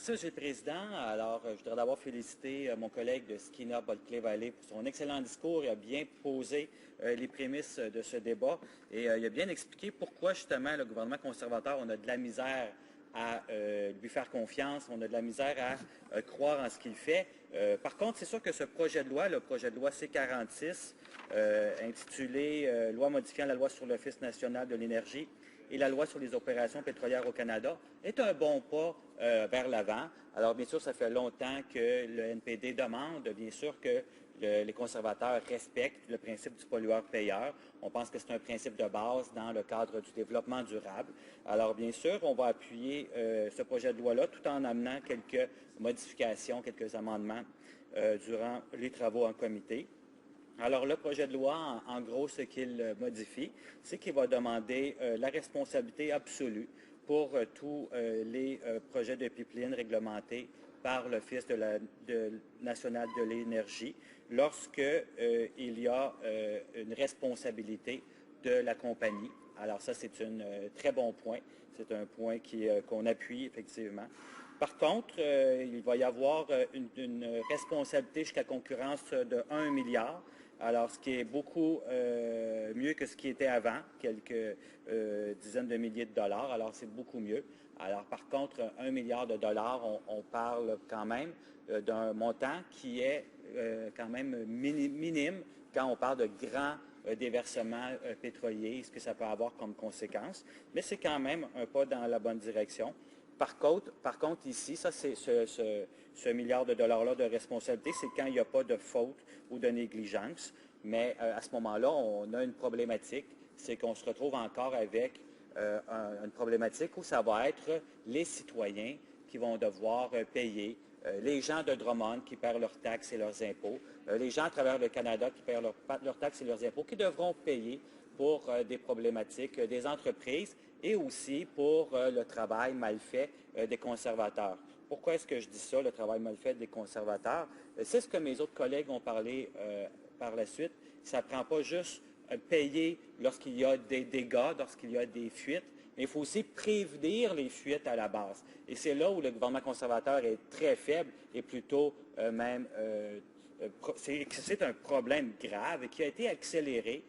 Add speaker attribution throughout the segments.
Speaker 1: Merci, M. le Président. Alors, je voudrais d'abord féliciter mon collègue de Skinner Bolkley Valley pour son excellent discours. Il a bien posé les prémices de ce débat et il a bien expliqué pourquoi, justement, le gouvernement conservateur, on a de la misère à lui faire confiance, on a de la misère à croire en ce qu'il fait. Par contre, c'est sûr que ce projet de loi, le projet de loi C-46, intitulé Loi modifiant la loi sur l'Office national de l'énergie et la loi sur les opérations pétrolières au Canada, est un bon pas vers l'avant. Alors, bien sûr, ça fait longtemps que le NPD demande, bien sûr, que les conservateurs respectent le principe du pollueur-payeur. On pense que c'est un principe de base dans le cadre du développement durable. Alors, bien sûr, on va appuyer ce projet de loi-là tout en amenant quelques modifications, quelques amendements durant les travaux en comité. Alors, le projet de loi, en gros, ce qu'il modifie, c'est qu'il va demander la responsabilité absolue pour tous les projets de pipeline réglementés par l'Office national de l'énergie lorsqu'il y a une responsabilité de la compagnie. Alors ça, c'est un très bon point. C'est un point qu'on appuie effectivement. Par contre, il va y avoir une responsabilité jusqu'à concurrence de 1 milliard. Alors, ce qui est beaucoup mieux que ce qui était avant, quelques dizaines de milliers de dollars. Alors, c'est beaucoup mieux. Alors, par contre, 1 milliard de dollars, on parle quand même d'un montant qui est quand même minime quand on parle de grands déversements pétroliers, ce que ça peut avoir comme conséquence. Mais c'est quand même un pas dans la bonne direction. Par contre, ici, ça, c'est ce milliard de dollars-là de responsabilité, c'est quand il n'y a pas de faute ou de négligence. Mais à ce moment-là, on a une problématique, c'est qu'on se retrouve encore avec une problématique où ça va être les citoyens qui vont devoir payer, les gens de Drummond qui perdent leurs taxes et leurs impôts, les gens à travers le Canada qui perdent leurs taxes et leurs impôts, qui devront payer pour des problématiques des entreprises et aussi pour le travail mal fait des conservateurs. Pourquoi est-ce que je dis ça, le travail mal fait des conservateurs? C'est ce que mes autres collègues ont parlé par la suite. Ça ne prend pas juste payer lorsqu'il y a des dégâts, lorsqu'il y a des fuites, mais il faut aussi prévenir les fuites à la base. Et c'est là où le gouvernement conservateur est très faible et plutôt c'est un problème grave et qui a été accéléré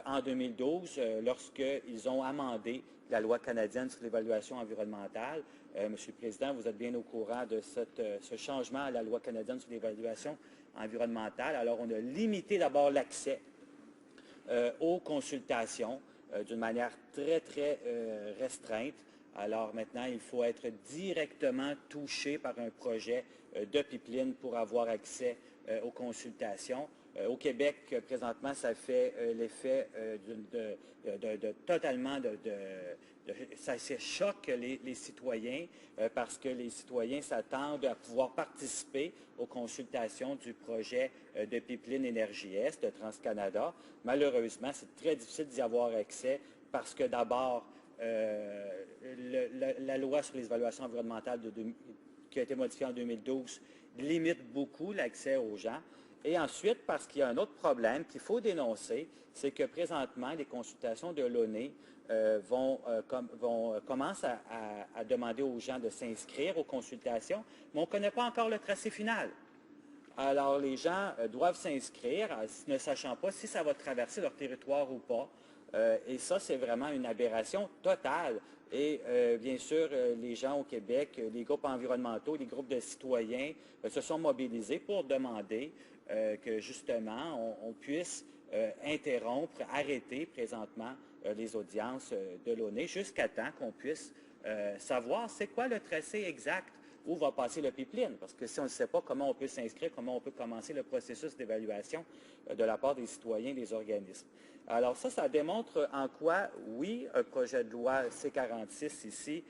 Speaker 1: en 2012 lorsqu'ils ont amendé la loi canadienne sur l'évaluation environnementale. Monsieur le Président, vous êtes bien au courant de ce changement à la loi canadienne sur l'évaluation environnementale. Alors, on a limité d'abord l'accès aux consultations d'une manière très, très restreinte. Alors maintenant, il faut être directement touché par un projet de pipeline pour avoir accès aux consultations. Au Québec, présentement, ça fait l'effet ça choque les citoyens parce que les citoyens s'attendent à pouvoir participer aux consultations du projet de pipeline Énergie-Est de TransCanada. Malheureusement, c'est très difficile d'y avoir accès parce que d'abord, la loi sur les évaluations environnementales qui a été modifiée en 2012 limite beaucoup l'accès aux gens. Et ensuite, parce qu'il y a un autre problème qu'il faut dénoncer, c'est que présentement, les consultations de l'ONE commencent à demander aux gens de s'inscrire aux consultations, mais on ne connaît pas encore le tracé final. Alors, les gens doivent s'inscrire, ne sachant pas si ça va traverser leur territoire ou pas. Et ça, c'est vraiment une aberration totale. Et bien sûr, les gens au Québec, les groupes environnementaux, les groupes de citoyens se sont mobilisés pour demander que justement, on puisse interrompre, arrêter présentement les audiences de l'ONE jusqu'à temps qu'on puisse savoir c'est quoi le tracé exact où va passer le pipeline. Parce que si on ne sait pas comment on peut s'inscrire, comment on peut commencer le processus d'évaluation de la part des citoyens et des organismes. Alors ça démontre en quoi, oui, un projet de loi C-46 ici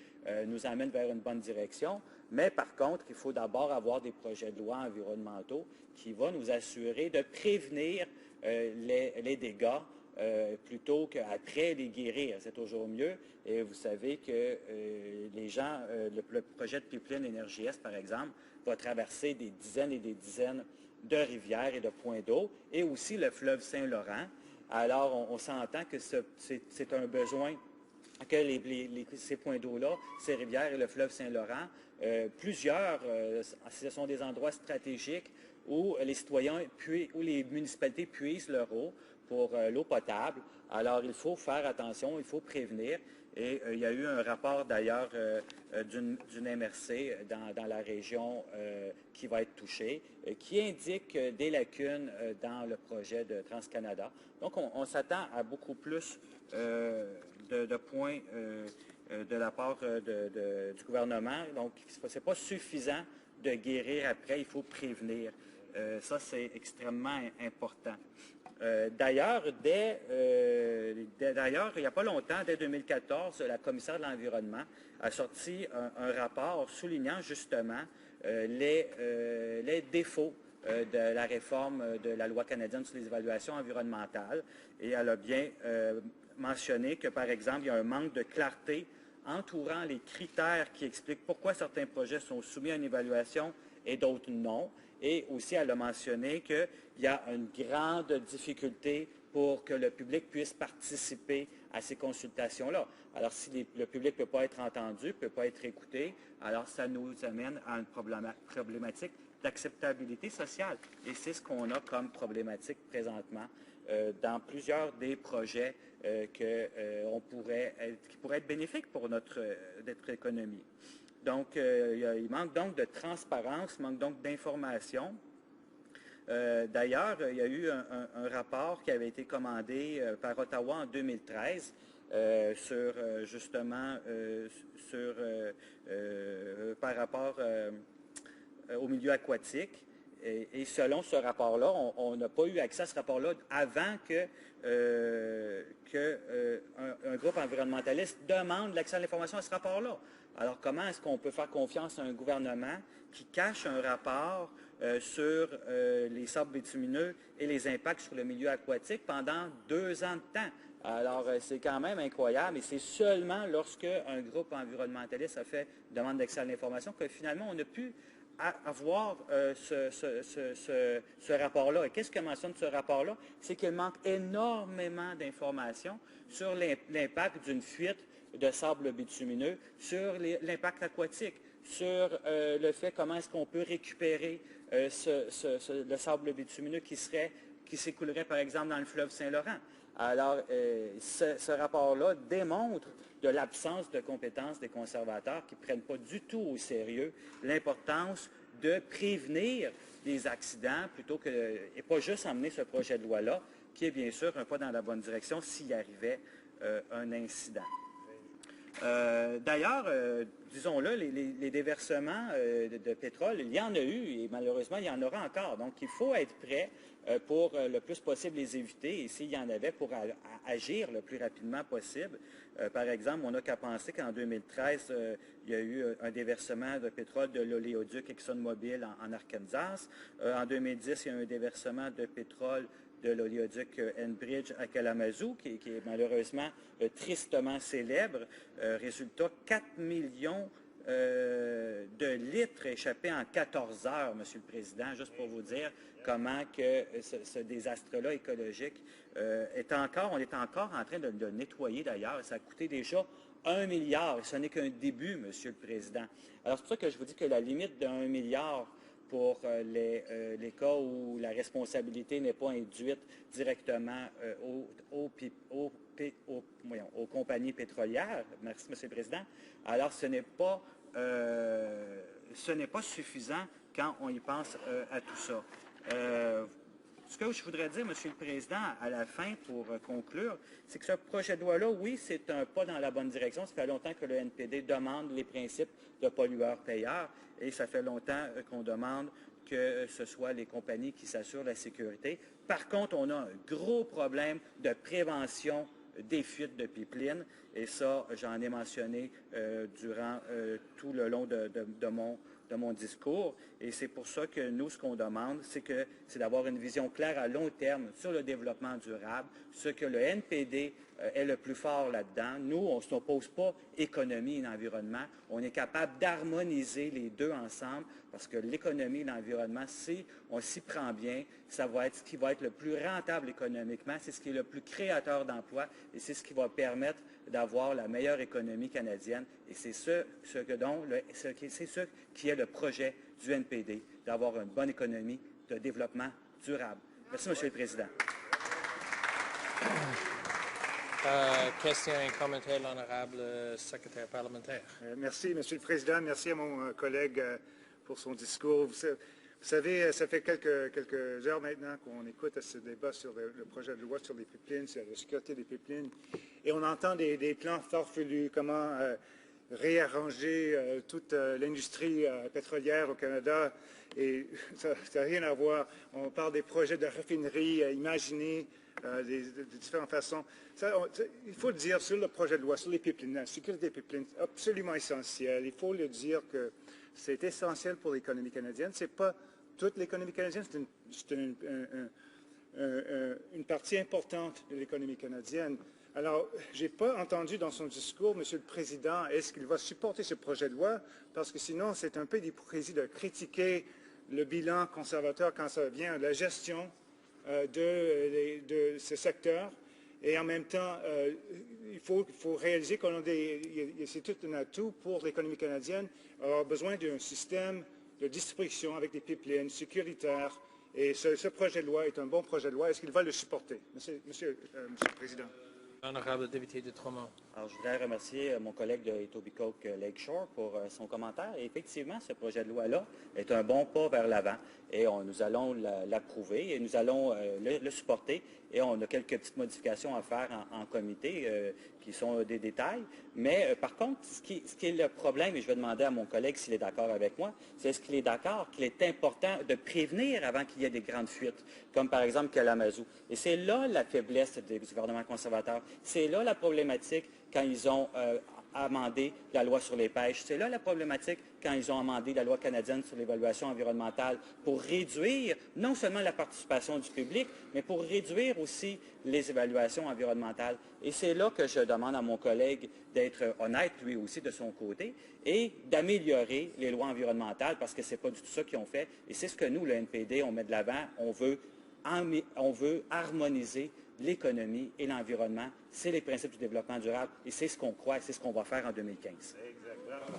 Speaker 1: nous amène vers une bonne direction, mais par contre, il faut d'abord avoir des projets de loi environnementaux qui vont nous assurer de prévenir les dégâts plutôt qu'après les guérir. C'est toujours mieux. Et vous savez que les gens, le projet de pipeline Énergie-Est, par exemple, va traverser des dizaines et des dizaines de rivières et de points d'eau, et aussi le fleuve Saint-Laurent. Alors, on s'entend que c'est un besoin que ces points d'eau-là, ces rivières et le fleuve Saint-Laurent ce sont des endroits stratégiques où les citoyens, où les municipalités puisent leur eau pour l'eau potable. Alors, il faut faire attention, il faut prévenir. Et il y a eu un rapport d'ailleurs d'une MRC dans la région qui va être touchée, qui indique des lacunes dans le projet de TransCanada. Donc, on s'attend à beaucoup plus de points de la part du gouvernement. Donc, ce n'est pas suffisant de guérir après, il faut prévenir. Ça, c'est extrêmement important. D'ailleurs, il n'y a pas longtemps, dès 2014, la commissaire de l'Environnement a sorti un rapport soulignant justement les défauts de la réforme de la loi canadienne sur les évaluations environnementales. Et elle a bien mentionné que, par exemple, il y a un manque de clarté entourant les critères qui expliquent pourquoi certains projets sont soumis à une évaluation et d'autres non. Et aussi, elle a mentionné qu'il y a une grande difficulté pour que le public puisse participer à ces consultations-là. Alors, si le public ne peut pas être entendu, ne peut pas être écouté, alors ça nous amène à une problématique d'acceptabilité sociale. Et c'est ce qu'on a comme problématique présentement dans plusieurs des projets qui pourraient être bénéfiques pour notre économie. Donc, il manque donc de transparence, il manque donc d'information. D'ailleurs, il y a eu un rapport qui avait été commandé par Ottawa en 2013 par rapport au milieu aquatique. Et selon ce rapport-là, on n'a pas eu accès à ce rapport-là avant qu'un groupe environnementaliste demande l'accès à l'information à ce rapport-là. Alors, comment est-ce qu'on peut faire confiance à un gouvernement qui cache un rapport sur les sables bitumineux et les impacts sur le milieu aquatique pendant 2 ans de temps? Alors, c'est quand même incroyable et c'est seulement lorsque un groupe environnementaliste a fait demande d'accès à l'information que finalement on a pu avoir ce rapport-là. Et qu'est-ce que mentionne ce rapport-là? C'est qu'il manque énormément d'informations sur l'impact d'une fuite de sable bitumineux, sur l'impact aquatique, sur le fait comment est-ce qu'on peut récupérer le sable bitumineux qui s'écoulerait par exemple dans le fleuve Saint-Laurent. Alors, ce rapport-là démontre de l'absence de compétences des conservateurs qui ne prennent pas du tout au sérieux l'importance de prévenir des accidents plutôt que, et pas juste emmener ce projet de loi-là, qui est bien sûr un pas dans la bonne direction s'il arrivait un incident. D'ailleurs, disons-le, les déversements de pétrole, il y en a eu et malheureusement, il y en aura encore. Donc, il faut être prêt pour le plus possible les éviter et s'il y en avait, pour agir le plus rapidement possible. Par exemple, on n'a qu'à penser qu'en 2013, il y a eu un déversement de pétrole de l'oléoduc ExxonMobil en Arkansas. En 2010, il y a eu un déversement de pétrole de l'oléoduc Enbridge à Kalamazoo, qui est malheureusement tristement célèbre. Résultat, 4 millions de litres échappés en 14 heures, Monsieur le Président, juste pour vous dire comment que ce désastre-là écologique on est encore en train de le nettoyer d'ailleurs. Ça a coûté déjà 1 milliard, et ce n'est qu'un début, Monsieur le Président. Alors c'est pour ça que je vous dis que la limite de 1 milliard pour les cas où la responsabilité n'est pas induite directement aux compagnies pétrolières. Merci, M. le Président. Alors, ce n'est pas suffisant quand on y pense à tout ça. Ce que je voudrais dire, M. le Président, à la fin, pour conclure, c'est que ce projet de loi-là, oui, c'est un pas dans la bonne direction. Ça fait longtemps que le NPD demande les principes de pollueur-payeur et ça fait longtemps qu'on demande que ce soit les compagnies qui s'assurent la sécurité. Par contre, on a un gros problème de prévention des fuites de pipeline et ça, j'en ai mentionné durant tout le long de mon discours. Et c'est pour ça que nous, ce qu'on demande, c'est d'avoir une vision claire à long terme sur le développement durable, ce que le NPD est le plus fort là-dedans. Nous, on ne s'oppose pas économie et environnement. On est capable d'harmoniser les deux ensemble parce que l'économie et l'environnement, si on s'y prend bien, ça va être ce qui va être le plus rentable économiquement, c'est ce qui est le plus créateur d'emplois et c'est ce qui va permettre d'avoir la meilleure économie canadienne. Et c'est ce qui est le projet du NPD, d'avoir une bonne économie de développement durable. Merci, M. le Président.
Speaker 2: Question et commentaire, l'honorable secrétaire parlementaire.
Speaker 3: Merci, M. le Président. Merci à mon collègue pour son discours. Vous savez, ça fait quelques heures maintenant qu'on écoute ce débat sur le projet de loi sur les pipelines, sur la sécurité des pipelines, et on entend des plans farfelus, comment réarranger toute l'industrie pétrolière au Canada, et ça n'a rien à voir. On parle des projets de raffinerie imaginés, de différentes façons. Il faut le dire sur le projet de loi, sur les pipelines, la sécurité des pipelines, absolument essentiel. Il faut le dire que c'est essentiel pour l'économie canadienne. Ce n'est pas toute l'économie canadienne, c'est une partie importante de l'économie canadienne. Alors, je n'ai pas entendu dans son discours, Monsieur le Président, est-ce qu'il va supporter ce projet de loi? Parce que sinon, c'est un peu d'hypocrisie de critiquer le bilan conservateur quand ça vient de la gestion de ce secteur. Et en même temps, il faut réaliser qu'on a c'est tout un atout pour l'économie canadienne. On a besoin d'un système de distribution avec des pipelines sécuritaires. Et ce projet de loi est un bon projet de loi. Est-ce qu'il va le supporter, Monsieur le Président?
Speaker 2: L'honorable député de Tremont.
Speaker 1: Alors, je voudrais remercier mon collègue de Etobicoke Lakeshore pour son commentaire. Et effectivement, ce projet de loi-là est un bon pas vers l'avant et nous allons l'approuver et nous allons le supporter. Et on a quelques petites modifications à faire en comité qui sont des détails. Mais par contre, ce qui est le problème, et je vais demander à mon collègue s'il est d'accord avec moi, c'est est-ce qu'il est d'accord qu'il est important de prévenir avant qu'il y ait des grandes fuites, comme par exemple Kalamazoo. Et c'est là la faiblesse du gouvernement conservateur. C'est là la problématique quand ils ont amendé la loi sur les pêches. C'est là la problématique quand ils ont amendé la loi canadienne sur l'évaluation environnementale pour réduire non seulement la participation du public, mais pour réduire aussi les évaluations environnementales. Et c'est là que je demande à mon collègue d'être honnête, lui aussi, de son côté, et d'améliorer les lois environnementales, parce que ce n'est pas du tout ça qu'ils ont fait. Et c'est ce que nous, le NPD, on met de l'avant. On veut harmoniser l'économie et l'environnement. C'est les principes du développement durable et c'est ce qu'on croit et c'est ce qu'on va faire en 2015.
Speaker 3: Exactement.